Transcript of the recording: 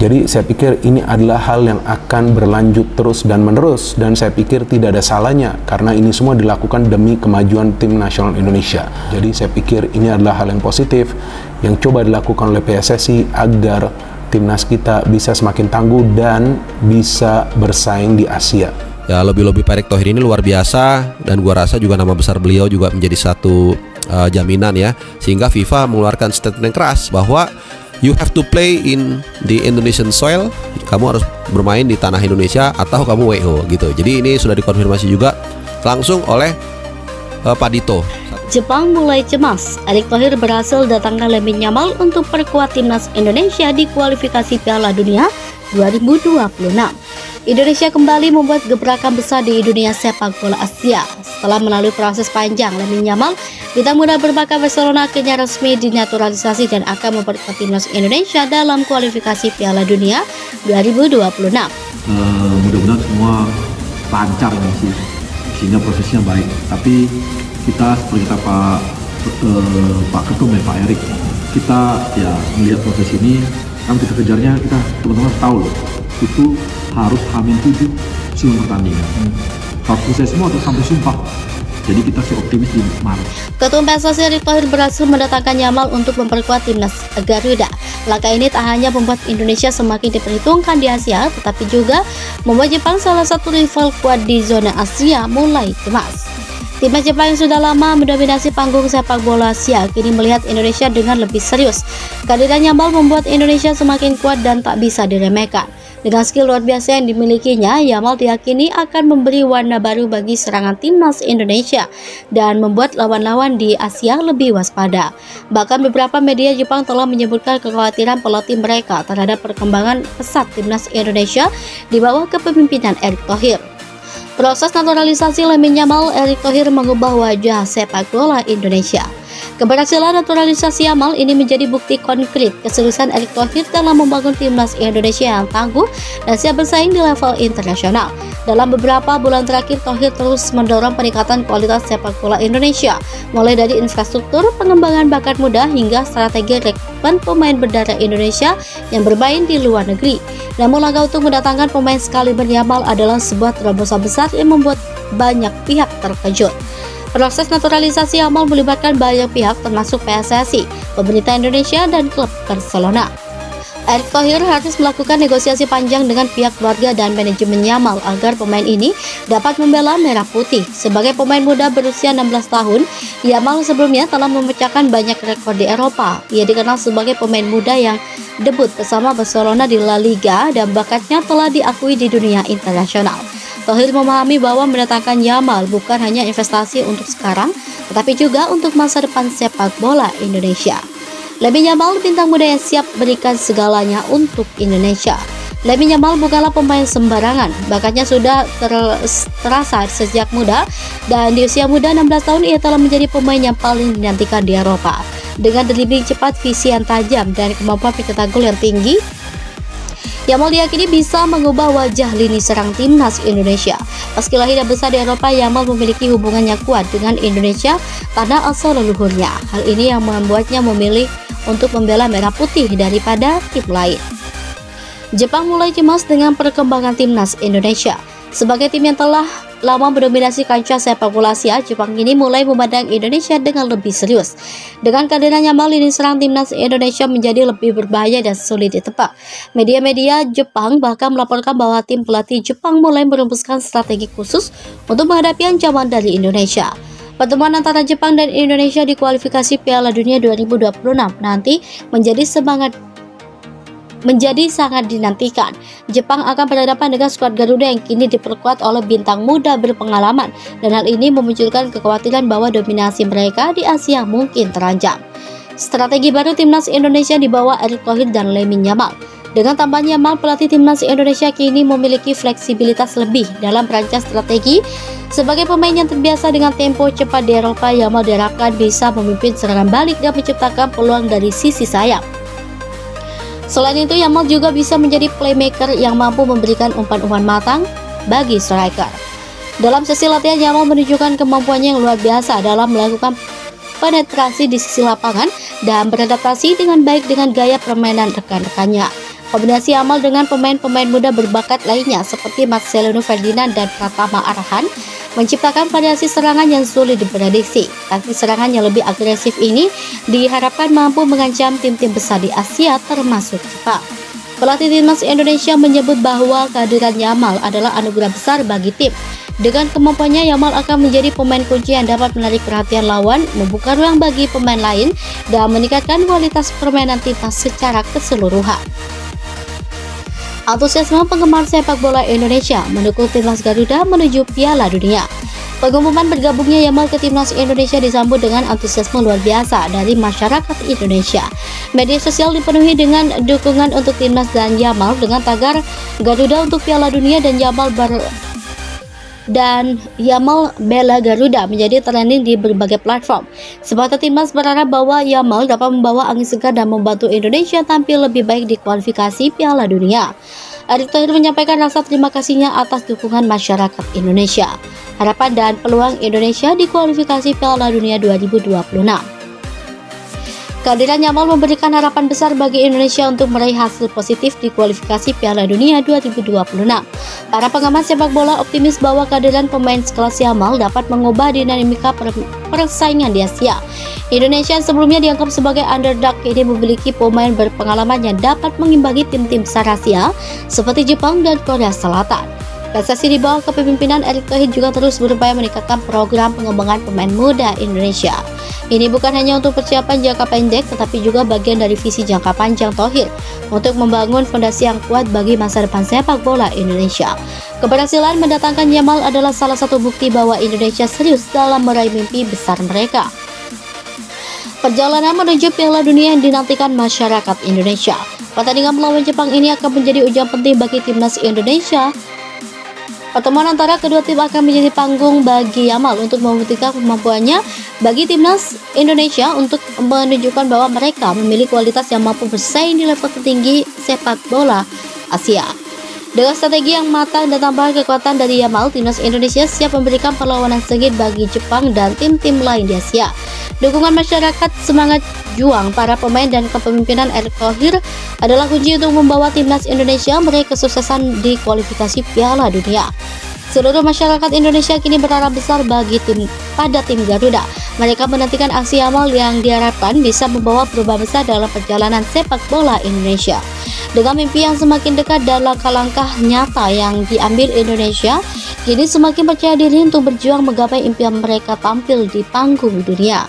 Jadi saya pikir ini adalah hal yang akan berlanjut terus dan menerus, dan saya pikir tidak ada salahnya karena ini semua dilakukan demi kemajuan tim nasional Indonesia. Jadi saya pikir ini adalah hal yang positif yang coba dilakukan oleh PSSI agar timnas kita bisa semakin tangguh dan bisa bersaing di Asia. Ya, lobby-lobby Pak Erick Thohir ini luar biasa, dan gua rasa juga nama besar beliau juga menjadi satu jaminan ya, sehingga FIFA mengeluarkan statement yang keras bahwa you have to play in the Indonesian soil. Kamu harus bermain di tanah Indonesia atau kamu WO gitu. Jadi ini sudah dikonfirmasi juga langsung oleh Pak Dito. Jepang mulai cemas. Erick Thohir berhasil datangkan Lamine Yamal untuk perkuat timnas Indonesia di kualifikasi Piala Dunia 2026. Indonesia kembali membuat gebrakan besar di dunia sepak bola Asia. Setelah melalui proses panjang, Lamine Yamal, bintang muda berbakat Barcelona, akhirnya resmi dinaturalisasi dan akan memperkuat timnas Indonesia dalam kualifikasi Piala Dunia 2026. Mudah-mudahan semua lancar sih, sehingga prosesnya baik. Tapi kita seperti kata Pak Ketum ya, Pak Erick, kita ya melihat proses ini, kan kita kejarnya, kita teman-teman tahu loh, itu harus H-7 sebelum pertandingan. Kalau selesai semua atau sampai sumpah. Jadi kita sih optimis di Maret. Ketum PSSI Erick Thohir berhasil mendatangkan Yamal untuk memperkuat timnas Garuda. Langkah ini tak hanya membuat Indonesia semakin diperhitungkan di Asia, tetapi juga membuat Jepang, salah satu rival kuat di zona Asia, mulai cemas. Timnas Jepang yang sudah lama mendominasi panggung sepak bola Asia kini melihat Indonesia dengan lebih serius. Kehadiran Yamal membuat Indonesia semakin kuat dan tak bisa diremehkan. Dengan skill luar biasa yang dimilikinya, Yamal diyakini akan memberi warna baru bagi serangan timnas Indonesia dan membuat lawan-lawan di Asia lebih waspada. Bahkan beberapa media Jepang telah menyebutkan kekhawatiran pelatih mereka terhadap perkembangan pesat timnas Indonesia di bawah kepemimpinan Erick Thohir. Proses naturalisasi Lamine Yamal, Erick Thohir mengubah wajah sepak bola Indonesia. Keberhasilan naturalisasi Yamal ini menjadi bukti konkret keseriusan Erick Thohir dalam membangun timnas Indonesia yang tangguh dan siap bersaing di level internasional. Dalam beberapa bulan terakhir, Thohir terus mendorong peningkatan kualitas sepak bola Indonesia, mulai dari infrastruktur, pengembangan bakat muda, hingga strategi rekrutmen pemain berdarah Indonesia yang bermain di luar negeri. Namun langkah untuk mendatangkan pemain sekaliber Yamal adalah sebuah terobosan besar yang membuat banyak pihak terkejut. Proses naturalisasi Yamal melibatkan banyak pihak termasuk PSSI, pemerintah Indonesia, dan klub Barcelona. Erick Thohir harus melakukan negosiasi panjang dengan pihak keluarga dan manajemen Yamal agar pemain ini dapat membela merah putih. Sebagai pemain muda berusia 16 tahun, Yamal sebelumnya telah memecahkan banyak rekor di Eropa. Ia dikenal sebagai pemain muda yang debut bersama Barcelona di La Liga dan bakatnya telah diakui di dunia internasional. Thohir memahami bahwa mendatangkan Yamal bukan hanya investasi untuk sekarang, tetapi juga untuk masa depan sepak bola Indonesia. Lamine Yamal, bintang muda yang siap berikan segalanya untuk Indonesia. Lamine Yamal bukanlah pemain sembarangan, bakatnya sudah terasa sejak muda, dan di usia muda 16 tahun ia telah menjadi pemain yang paling dinantikan di Eropa. Dengan dribbling cepat, visi yang tajam, dan kemampuan pencetak gol yang tinggi, Yamal diyakini bisa mengubah wajah lini serang timnas Indonesia. Meski lahir dan besar di Eropa, Yamal memiliki hubungan yang kuat dengan Indonesia karena asal leluhurnya. Hal ini yang membuatnya memilih untuk membela merah putih daripada tim lain. Jepang mulai cemas dengan perkembangan timnas Indonesia. Sebagai tim yang telah lama mendominasi kancah sepak bola Asia, Jepang ini mulai memandang Indonesia dengan lebih serius. Dengan kehadiran Yamal, lini serang timnas Indonesia menjadi lebih berbahaya dan sulit ditebak. Media-media Jepang bahkan melaporkan bahwa tim pelatih Jepang mulai merumuskan strategi khusus untuk menghadapi ancaman dari Indonesia. Pertemuan antara Jepang dan Indonesia di kualifikasi Piala Dunia 2026 nanti menjadi sangat dinantikan. Jepang akan berhadapan dengan skuad Garuda yang kini diperkuat oleh bintang muda berpengalaman, dan hal ini memunculkan kekhawatiran bahwa dominasi mereka di Asia mungkin terancam. Strategi baru timnas Indonesia di bawah Erick Thohir dan Lamine Yamal. Dengan tambahan Yamal, pelatih timnas Indonesia kini memiliki fleksibilitas lebih dalam merancang strategi. Sebagai pemain yang terbiasa dengan tempo cepat di Eropa, Yamal diharapkan bisa memimpin serangan balik dan menciptakan peluang dari sisi sayap. Selain itu, Yamal juga bisa menjadi playmaker yang mampu memberikan umpan-umpan matang bagi striker. Dalam sesi latihan, Yamal menunjukkan kemampuannya yang luar biasa dalam melakukan penetrasi di sisi lapangan dan beradaptasi dengan baik dengan gaya permainan rekan-rekannya. Kombinasi Yamal dengan pemain-pemain muda berbakat lainnya seperti Marcelino Ferdinand dan Pratama Arhan menciptakan variasi serangan yang sulit diprediksi. Taktik serangan yang lebih agresif ini diharapkan mampu mengancam tim-tim besar di Asia termasuk Jepang. Pelatih timnas Indonesia menyebut bahwa kehadiran Yamal adalah anugerah besar bagi tim. Dengan kemampuannya, Yamal akan menjadi pemain kunci yang dapat menarik perhatian lawan, membuka ruang bagi pemain lain, dan meningkatkan kualitas permainan timnas secara keseluruhan. Antusiasme penggemar sepak bola Indonesia mendukung timnas Garuda menuju Piala Dunia. Pengumuman bergabungnya Yamal ke timnas Indonesia disambut dengan antusiasme luar biasa dari masyarakat Indonesia. Media sosial dipenuhi dengan dukungan untuk timnas dan Yamal dengan tagar Garuda untuk Piala Dunia dan Yamal bela Garuda menjadi trending di berbagai platform. Supporter timnas berharap bahwa Yamal dapat membawa angin segar dan membantu Indonesia tampil lebih baik di kualifikasi Piala Dunia. Erick Thohir menyampaikan rasa terima kasihnya atas dukungan masyarakat Indonesia, harapan dan peluang Indonesia di kualifikasi Piala Dunia 2026. Kehadiran Yamal memberikan harapan besar bagi Indonesia untuk meraih hasil positif di kualifikasi Piala Dunia 2026. Para pengamat sepak bola optimis bahwa kehadiran pemain sekelas Yamal dapat mengubah dinamika persaingan di Asia. Indonesia yang sebelumnya dianggap sebagai underdog kini memiliki pemain berpengalaman yang dapat mengimbangi tim-tim besar Asia seperti Jepang dan Korea Selatan. PSSI di bawah kepemimpinan Erick Thohir juga terus berupaya meningkatkan program pengembangan pemain muda Indonesia. Ini bukan hanya untuk persiapan jangka pendek, tetapi juga bagian dari visi jangka panjang Thohir untuk membangun fondasi yang kuat bagi masa depan sepak bola Indonesia. Keberhasilan mendatangkan Yamal adalah salah satu bukti bahwa Indonesia serius dalam meraih mimpi besar mereka. Perjalanan menuju Piala Dunia yang dinantikan masyarakat Indonesia. Pertandingan melawan Jepang ini akan menjadi ujian penting bagi timnas Indonesia. Pertemuan antara kedua tim akan menjadi panggung bagi Yamal untuk membuktikan kemampuannya bagi timnas Indonesia untuk menunjukkan bahwa mereka memiliki kualitas yang mampu bersaing di level tertinggi sepak bola Asia. Dengan strategi yang matang dan tambahan kekuatan dari Yamal, timnas Indonesia siap memberikan perlawanan sengit bagi Jepang dan tim-tim lain di Asia. Dukungan masyarakat, semangat juang para pemain dan kepemimpinan Erick Thohir adalah kunci untuk membawa timnas Indonesia meraih kesuksesan di kualifikasi Piala Dunia. Seluruh masyarakat Indonesia kini berharap besar bagi tim Garuda. Mereka menantikan aksi Yamal yang diharapkan bisa membawa perubahan besar dalam perjalanan sepak bola Indonesia. Dengan mimpi yang semakin dekat dan langkah-langkah nyata yang diambil Indonesia, kini semakin percaya diri untuk berjuang menggapai impian mereka tampil di panggung dunia.